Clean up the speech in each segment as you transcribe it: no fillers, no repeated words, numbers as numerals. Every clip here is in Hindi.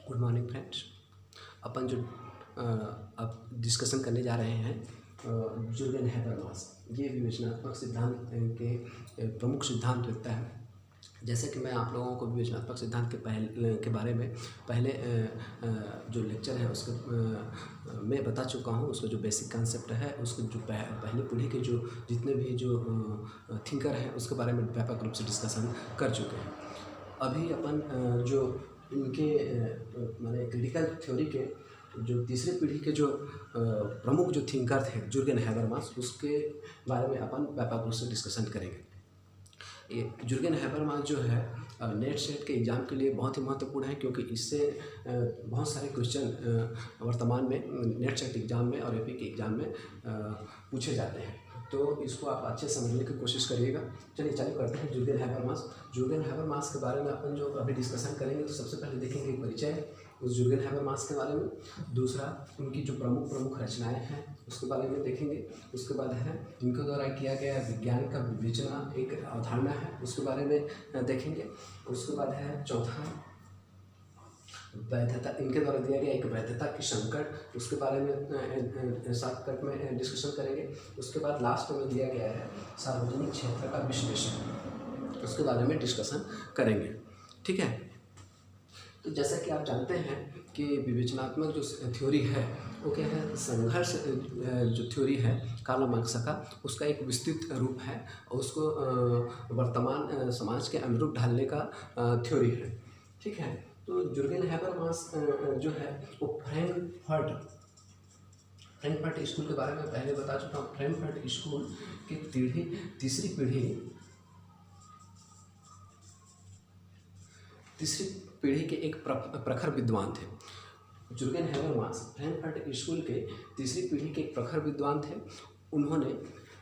Good morning friends. अपन जो अब डिस्कशन करने जा रहे हैं जुर्गेन हैबरमास, ये विवेचनात्मक सिद्धांत के प्रमुख सिद्धांत रखता है। जैसे कि मैं आप लोगों को विवेचनात्मक सिद्धांत के बारे में पहले जो लेक्चर है उसके मैं बता चुका हूँ। उसका जो बेसिक कंसेप्ट है, उसको जो पहली पीढ़ी के जो जितने भी जो थिंकर हैं उसके बारे में व्यापक रूप से डिस्कशन कर चुके हैं। अभी अपन जो इनके माने क्रिटिकल थ्योरी के जो तीसरी पीढ़ी के जो प्रमुख जो थिंकर थे जुर्गेन हैबरमास, उसके बारे में अपन व्यापक रूप से डिस्कशन करेंगे। ये जुर्गेन हैबरमास जो है नेट सेट के एग्ज़ाम के लिए बहुत ही महत्वपूर्ण है, क्योंकि इससे बहुत सारे क्वेश्चन वर्तमान में नेट सेट एग्ज़ाम में और एपी के एग्ज़ाम में पूछे जाते हैं। तो इसको आप अच्छे समझने की कोशिश करिएगा। चलिए चालू करते हैं जुर्गेन हैबरमास। जुर्गेन हैबरमास के बारे में अपन जो अभी डिस्कशन करेंगे, तो सबसे पहले देखेंगे परिचय उस जुर्गेन हैबरमास के बारे में। दूसरा, उनकी जो प्रमुख रचनाएं हैं उसके बारे में देखेंगे। उसके बाद है इनके द्वारा किया गया विज्ञान का विवेचना एक अवधारणा है, उसके बारे में देखेंगे। उसके बाद है चौथा, वैधता, इनके द्वारा दिया गया एक वैधता की संकट, उसके बारे में शॉर्टकट में डिस्कशन करेंगे। उसके बाद लास्ट में दिया गया है सार्वजनिक क्षेत्र का विश्लेषण, उसके बारे में डिस्कशन करेंगे। ठीक है। तो जैसा कि आप जानते हैं कि विवेचनात्मक जो थ्योरी है वो क्या है, संघर्ष जो थ्योरी है कार्ल मार्क्स का, उसका एक विस्तृत रूप है और उसको वर्तमान समाज के अनुरूप ढालने का थ्योरी है। ठीक है। तो जुर्गेन हैबरमास जो है वो फ्रैंकफर्ट स्कूल के बारे में पहले बता चुका हूँ। फ्रैंकफर्ट स्कूल की तीसरी पीढ़ी के एक प्रखर विद्वान थे। जुर्गेन हैबरमास फ्रैंकफर्ट स्कूल के तीसरी पीढ़ी के एक प्रखर विद्वान थे। उन्होंने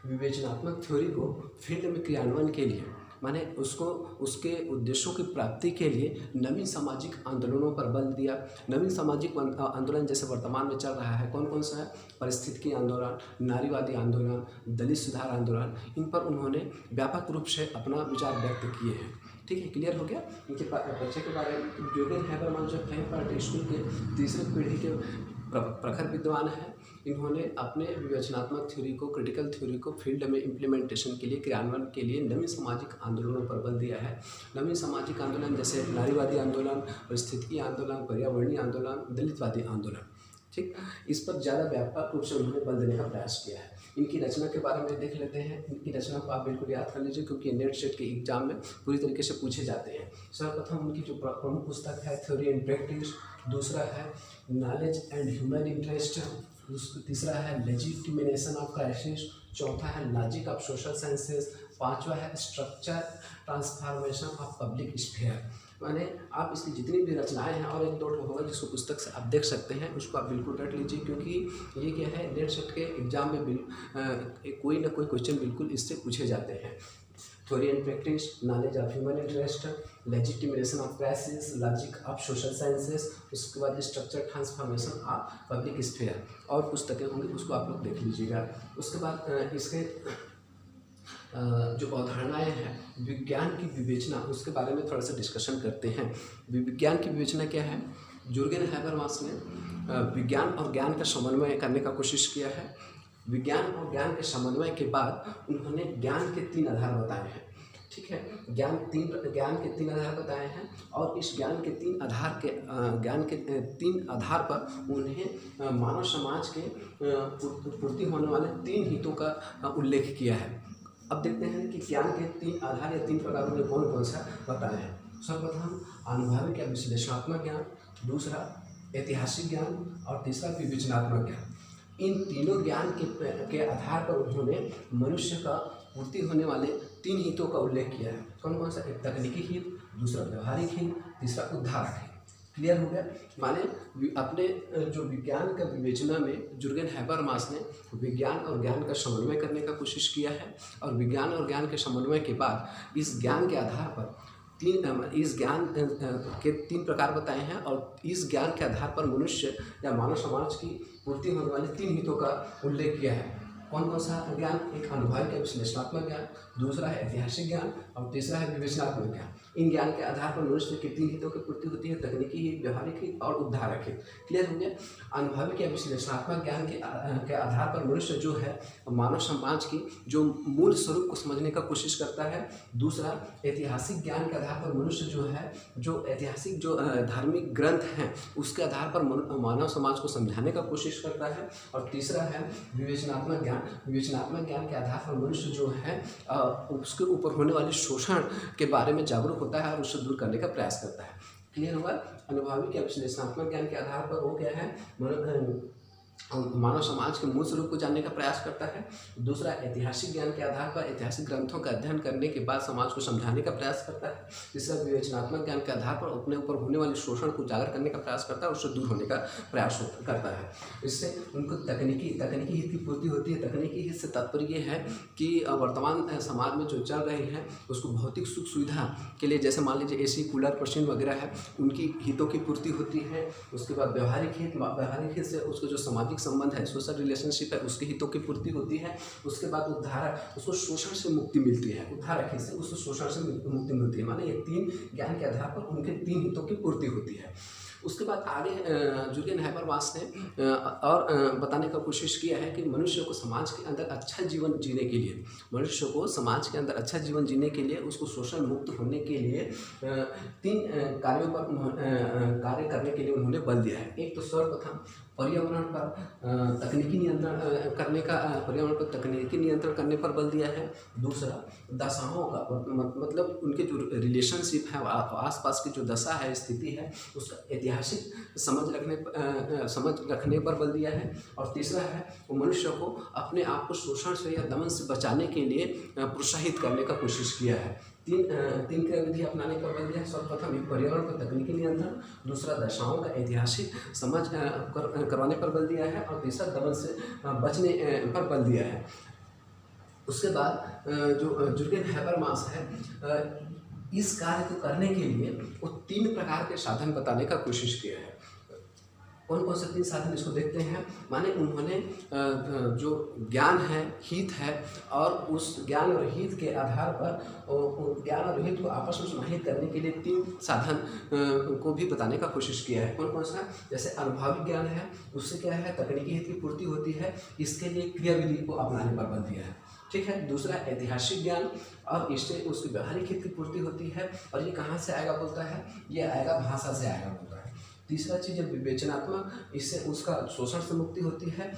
विवेचनात्मक थ्योरी को फील्ड में क्रियान्वयन के लिए, माने उसको उसके उद्देश्यों की प्राप्ति के लिए नवीन सामाजिक आंदोलनों पर बल दिया। नवीन सामाजिक आंदोलन जैसे वर्तमान में चल रहा है, कौन कौन सा है, परिस्थितिकी आंदोलन, नारीवादी आंदोलन, दलित सुधार आंदोलन, इन पर उन्होंने व्यापक रूप से अपना विचार व्यक्त किए हैं। ठीक है, क्लियर हो गया इनके परिचय के बारे में। जुर्गेन हैबरमास जो फ्रैंकफर्ट स्कूल के तीसरी पीढ़ी के प्रखर विद्वान हैं, इन्होंने अपने विवेचनात्मक थ्योरी को, क्रिटिकल थ्योरी को फील्ड में इम्प्लीमेंटेशन के लिए, क्रियान्वयन के लिए नवीन सामाजिक आंदोलनों पर बल दिया है। नवीन सामाजिक आंदोलन जैसे नारीवादी आंदोलन, परिस्थितिकी आंदोलन, पर्यावरणीय आंदोलन, दलितवादी आंदोलन, ठीक, इस पर ज़्यादा व्यापक रूप से उन्होंने बल देने का प्रयास किया है। इनकी रचना के बारे में देख लेते हैं। इनकी रचना को आप बिल्कुल याद कर लीजिए, क्योंकि नेट सेट के एग्जाम में पूरी तरीके से पूछे जाते हैं। सर्वप्रथम उनकी जो प्रमुख पुस्तक है थ्योरी एंड प्रैक्टिस, दूसरा है नॉलेज एंड ह्यूमन इंटरेस्ट, तीसरा है लेजिटिमेशन ऑफ क्राइसिस, चौथा है लॉजिक ऑफ सोशल साइंसेस, पांचवा है structure transformation of public sphere. माने आप इसकी जितनी भी रचनाएं हैं, और एक दो होगा जिसको पुस्तक से आप देख सकते हैं, उसको आप बिल्कुल रट लीजिए, क्योंकि ये क्या है, नेट सेट के एग्जाम में कोई ना कोई क्वेश्चन बिल्कुल इससे पूछे जाते हैं। Theory and practice, knowledge of human interest, legitimation of crisis, logic of social sciences, उसके बाद structure transformation of public sphere, और पुस्तकें होंगी उसको आप लोग देख लीजिएगा। उसके बाद इसके जो अवधारणाएँ हैं विज्ञान की विवेचना, उसके बारे में थोड़ा सा डिस्कशन करते हैं। विज्ञान की विवेचना क्या है, जुर्गेन हैबरमास ने विज्ञान और ज्ञान का समन्वय करने का कोशिश किया है। विज्ञान और ज्ञान के समन्वय के बाद उन्होंने ज्ञान के 3 आधार बताए हैं। ठीक है, ज्ञान के तीन आधार बताए हैं, और इस ज्ञान के 3 आधार पर उन्हें मानव समाज के पूर्ति होने वाले 3 हितों का उल्लेख किया है। अब देखते हैं कि ज्ञान के 3 आधार या 3 प्रकार उन्हें कौन कौन सा बताए हैं। सर्वप्रथम अनुभविक या विश्लेषणात्मक ज्ञान, दूसरा ऐतिहासिक ज्ञान, और तीसरा विवेचनात्मक ज्ञान। इन तीनों ज्ञान के आधार पर उन्होंने मनुष्य का पूर्ति होने वाले 3 हितों का उल्लेख किया है। कौन कौन सा, एक तकनीकी हित, दूसरा व्यवहारिक हित, तीसरा उद्धारक हित। क्लियर हो गया। माने अपने जो विज्ञान का विवेचना में जुर्गेन हैबरमास ने विज्ञान और ज्ञान का समन्वय करने का कोशिश किया है, और विज्ञान और ज्ञान के समन्वय के बाद इस ज्ञान के आधार पर इस ज्ञान के 3 प्रकार बताए हैं, और इस ज्ञान के आधार पर मनुष्य या मानव समाज की पूर्ति होने वाले 3 हितों का उल्लेख किया है। कौन कौन सा ज्ञान, एक अनुभविक या विश्लेषणात्मक ज्ञान, दूसरा है ऐतिहासिक ज्ञान, और तीसरा है विवेचनात्मक ज्ञान। इन ज्ञान के आधार पर मनुष्य के 3 हितों की पूर्ति होती है, तकनीकी हित, व्यवहारिक हित और उद्धारक हित। क्लियर हो गया। अनुभविक या विश्लेषणात्मक ज्ञान के आधार पर मनुष्य जो है मानव समाज की जो मूल स्वरूप को समझने का कोशिश करता है। दूसरा ऐतिहासिक ज्ञान के आधार पर मनुष्य जो है जो ऐतिहासिक जो धार्मिक ग्रंथ हैं उसके आधार पर मानव समाज को समझाने का कोशिश करता है। और तीसरा है विवेचनात्मक ज्ञान। विवेचनात्मक ज्ञान के आधार पर मनुष्य जो है उसके ऊपर होने वाले शोषण के बारे में जागरूक होता है और उससे दूर करने का प्रयास करता है। क्लियर हुआ। अनुभविक या विश्लेषणात्मक ज्ञान के आधार पर वो क्या है मानव समाज के मूल स्वरूप को जानने का प्रयास करता है। दूसरा ऐतिहासिक ज्ञान के आधार पर ऐतिहासिक ग्रंथों का अध्ययन करने के बाद समाज को समझाने का प्रयास करता है। तीसरा विवेचनात्मक ज्ञान के आधार पर अपने ऊपर होने वाले शोषण को उजागर करने का प्रयास करता है और उससे दूर होने का प्रयास करता है। इससे उनको तकनीकी हित की पूर्ति होती है। तकनीकी हित से तात्पर्य ये है कि वर्तमान समाज में जो चल रहे हैं उसको भौतिक सुख सुविधा के लिए, जैसे मान लीजिए AC, कूलर, मशीन वगैरह है, उनकी हितों की पूर्ति होती है। उसके बाद व्यवहारिक हित से उसको जो सामाजिक संबंध है, सोशल रिलेशनशिप है, उसके हितों की पूर्ति होती है। उसके बाद उद्धारक, उसको शोषण से मुक्ति मिलती है। उद्धारक हित से उसको शोषण से मुक्ति मिलती है। माने ये 3 ज्ञान के आधार पर उनके 3 हितों की पूर्ति होती है। उसके बाद आगे जुर्गेन हैबरमास ने और बताने का कोशिश किया है कि मनुष्य को समाज के अंदर अच्छा जीवन जीने के लिए, मनुष्य को समाज के अंदर अच्छा जीवन जीने के लिए, उसको शोषण मुक्त होने के लिए 3 कार्यों पर कार्य करने के लिए उन्होंने बल दिया है। एक तो सर्वप्रथम पर्यावरण पर तकनीकी नियंत्रण करने पर बल दिया है। दूसरा दशाओं का मतलब उनके जो रिलेशनशिप है, आसपास की जो दशा है, स्थिति है, उसका ऐतिहासिक समझ रखने पर बल दिया है। और तीसरा है वो मनुष्य को अपने आप को शोषण से या दमन से बचाने के लिए प्रोत्साहित करने का कोशिश किया है। 3 क्रियाविधि अपनाने पर बल दिया है। सर्वप्रथम पर्यावरण पर तकनीकी नियंत्रण, दूसरा दशाओं का ऐतिहासिक समझ करवाने पर बल दिया है और तीसरा दमन से बचने पर बल दिया है। उसके बाद जो जुर्गेन हैबरमास है इस कार्य को करने के लिए वो 3 प्रकार के साधन बताने का कोशिश किया है। कौन कौन से 3 साधन इसको देखते हैं। माने उन्होंने जो ज्ञान है, हित है, और उस ज्ञान और हित के आधार पर ज्ञान और हित को आपस में समाहित करने के लिए 3 साधन को भी बताने का कोशिश किया है। कौन कौन सा। जैसे अनुभविक ज्ञान है, उससे क्या है तकनीकी हित की पूर्ति होती है, इसके लिए क्रियाविधि को अपनाने पर बल दिया है। ठीक है। दूसरा ऐतिहासिक ज्ञान, और इससे उसकी व्यवहारिक हित की पूर्ति होती है, और ये कहाँ से आएगा बोलता है, ये आएगा भाषा से आएगा बोलता है। तीसरा चीज़ है विवेचनात्मक, इससे उसका शोषण से मुक्ति होती है।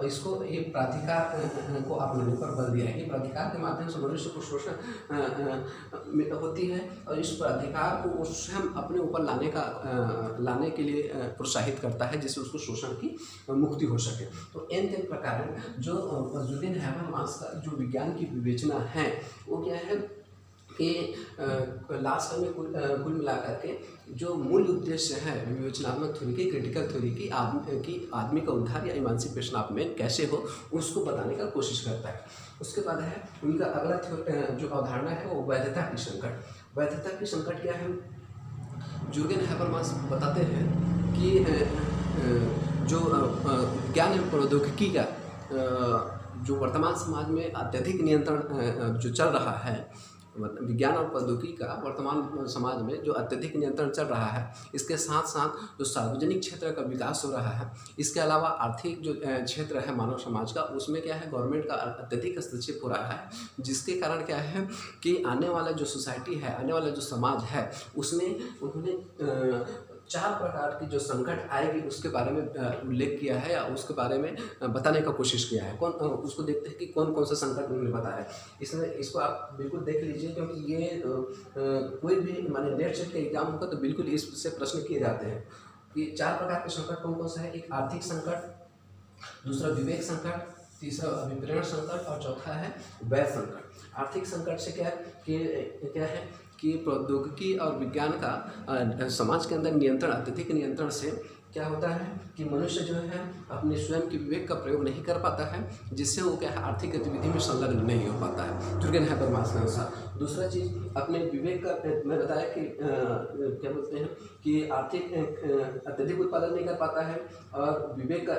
इसको एक प्राधिकार को अपनाने पर बल दिया है। ये प्राधिकार के माध्यम से मनुष्य को शोषण होती है, और इस प्राधिकार को वो स्वयं अपने ऊपर लाने के लिए प्रोत्साहित करता है, जिससे उसको शोषण की मुक्ति हो सके। तो इन 3 प्रकार जो जुर्गेन हैबरमास का जो विज्ञान की विवेचना है वो क्या है कि लास्ट में कुल मिलाकर के जो मूल उद्देश्य है विवेचनात्मक थ्योरी की, क्रिटिकल थ्योरी की, आदमी का उद्धार या इमांसिपेशन ऑफ मैन कैसे हो उसको बताने का कोशिश करता है। उसके बाद है उनका अगला जो अवधारणा है वो वैधता की संकट। वैधता की संकट क्या है। जुर्गेन हैबरमास बताते हैं कि जो विज्ञान एवं प्रौद्योगिकी का जो वर्तमान समाज में अत्यधिक नियंत्रण जो चल रहा है, विज्ञान और प्रौद्योगिकी का वर्तमान समाज में जो अत्यधिक नियंत्रण चल रहा है, इसके साथ साथ जो सार्वजनिक क्षेत्र का विकास हो रहा है, इसके अलावा आर्थिक जो क्षेत्र है मानव समाज का, उसमें क्या है गवर्नमेंट का अत्यधिक हस्तक्षेप हो रहा है, जिसके कारण क्या है कि आने वाला जो सोसाइटी है, आने वाला जो समाज है, उसमें उन्होंने 4 प्रकार की जो संकट आएगी उसके बारे में उल्लेख किया है, या उसके बारे में बताने का कोशिश किया है। उसको देखते हैं कि कौन कौन सा संकट उन्होंने बताया है। इसमें इसको आप बिल्कुल देख लीजिए, क्योंकि ये कोई भी माने नेट सेट का एग्जाम होगा तो बिल्कुल इससे प्रश्न किए जाते हैं कि 4 प्रकार के संकट कौन कौन सा है। एक आर्थिक संकट, दूसरा विवेक संकट, तीसरा अभिप्रेरण संकट, और चौथा है वैध संकट। आर्थिक संकट से क्या है कि प्रौद्योगिकी और विज्ञान का समाज के अंदर नियंत्रण, अत्यधिक नियंत्रण से क्या होता है कि मनुष्य जो है अपने स्वयं के विवेक का प्रयोग नहीं कर पाता है, जिससे वो क्या है आर्थिक गतिविधि में संलग्न नहीं हो पाता है, जुर्गेन हैबरमास के अनुसार। दूसरा चीज़, अपने विवेक का मैं बताया कि क्या बोलते हैं कि आर्थिक अत्यधिक उत्पादन नहीं कर पाता है और विवेक का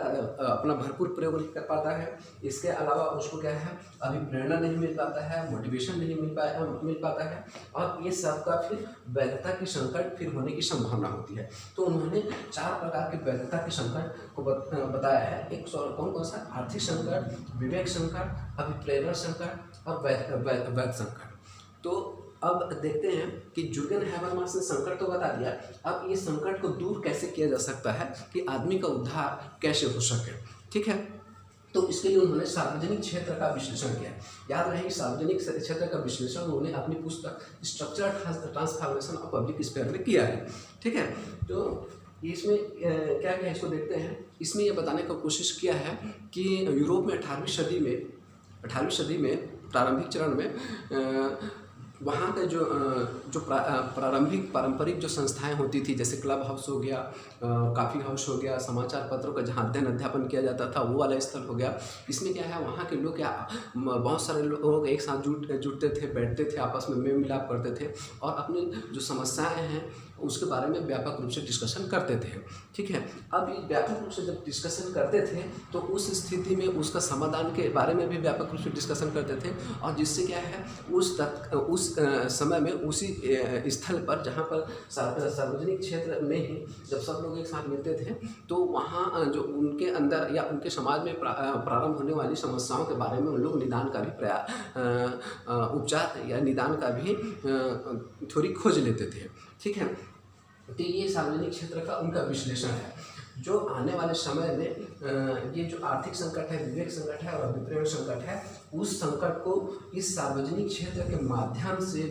अपना भरपूर प्रयोग नहीं कर पाता है। इसके अलावा उसको क्या है अभी प्रेरणा नहीं मिल पाता है, मोटिवेशन नहीं मिल पाता है, और ये सब का फिर वैधता की संकट फिर होने की संभावना होती है। तो उन्होंने 4 प्रकार के वैधता के संकट को बताया है। एक कौन कौन सा? आर्थिक संकट, विवेक संकट, अभिप्रेरणा संकट और वैध संकट। तो अब देखते हैं कि जुर्गेन हैबरमास ने संकट तो बता दिया, अब ये संकट को दूर कैसे किया जा सकता है कि आदमी का उद्धार कैसे हो सके। ठीक है, तो इसके लिए उन्होंने सार्वजनिक क्षेत्र का विश्लेषण किया। याद रहे सार्वजनिक क्षेत्र का विश्लेषण उन्होंने अपनी पुस्तक structural transformation of public sphere में किया है। ठीक है, तो इसमें क्या क्या इसको देखते हैं। इसमें यह बताने का कोशिश किया है कि यूरोप में 18वीं सदी में प्रारंभिक चरण में वहाँ के जो प्रारंभिक पारंपरिक जो संस्थाएं होती थी, जैसे क्लब हाउस हो गया, काफ़ी हाउस हो गया, समाचार पत्रों का जहाँ अध्ययन अध्यापन किया जाता था वो वाला स्थल हो गया। इसमें क्या है वहाँ के लोग क्या बहुत सारे लोग एक साथ जुटते थे, बैठते थे, आपस में मेल मिलाप करते थे और अपनी जो समस्याएं हैं उसके बारे में व्यापक रूप से डिस्कशन करते थे। ठीक है, अब ये व्यापक रूप से जब डिस्कशन करते थे तो उस स्थिति में उसका समाधान के बारे में भी व्यापक रूप से डिस्कशन करते थे, और जिससे क्या है उस समय में उसी स्थल पर जहाँ पर सार्वजनिक क्षेत्र में ही जब सब लोग एक साथ मिलते थे तो वहाँ जो उनके अंदर या उनके समाज में प्रारंभ होने वाली समस्याओं के बारे में उन लोग निदान का भी उपचार या निदान का भी थ्योरी खोज लेते थे। ठीक है, तो ये सार्वजनिक क्षेत्र का उनका विश्लेषण है। जो आने वाले समय में ये जो आर्थिक संकट है, विवेक संकट है और अभिप्रेरण संकट है, उस संकट को इस सार्वजनिक क्षेत्र के माध्यम से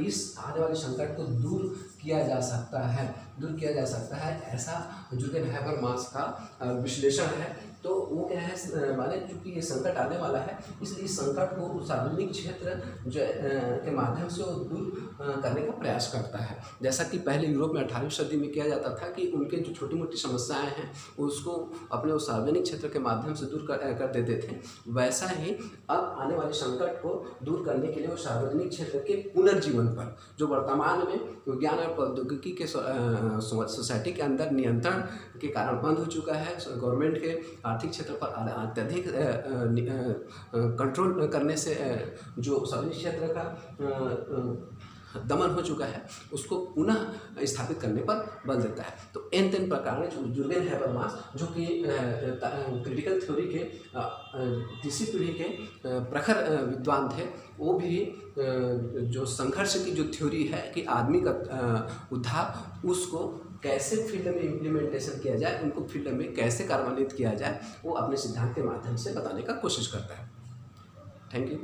इस आने वाले संकट को दूर किया जा सकता है, ऐसा जुर्गेन हैबरमास का विश्लेषण है। तो वो क्या है माने चूँकि ये संकट आने वाला है इसलिए इस संकट को सार्वजनिक क्षेत्र जो के माध्यम से वो दूर करने का प्रयास करता है। जैसा कि पहले यूरोप में 18वीं सदी में किया जाता था कि उनके जो छोटी मोटी समस्याएं हैं उसको अपने उस सार्वजनिक क्षेत्र के माध्यम से दूर कर देते थे, वैसा ही अब आने वाले संकट को दूर करने के लिए वो सार्वजनिक क्षेत्र के पुनर्जीवन पर जो वर्तमान में विज्ञान और प्रौद्योगिकी के सोसाइटी के अंदर नियंत्रण के कारण बंद हो चुका है, गवर्नमेंट के आर्थिक क्षेत्र पर अत्यधिक कंट्रोल करने से जो सार्वजनिक क्षेत्र का दमन हो चुका है उसको पुनः स्थापित करने पर बल देता है। तो n प्रकार में जुर्गेन हैबरमास जो कि क्रिटिकल थ्योरी के तीसरी पीढ़ी के प्रखर विद्वान थे, वो भी जो संघर्ष की जो थ्योरी है कि आदमी का उद्धार उसको कैसे फील्ड में इम्प्लीमेंटेशन किया जाए, उनको फील्ड में कैसे कार्यान्वित किया जाए, वो अपने सिद्धांत के माध्यम से बताने का कोशिश करता है। Thank you.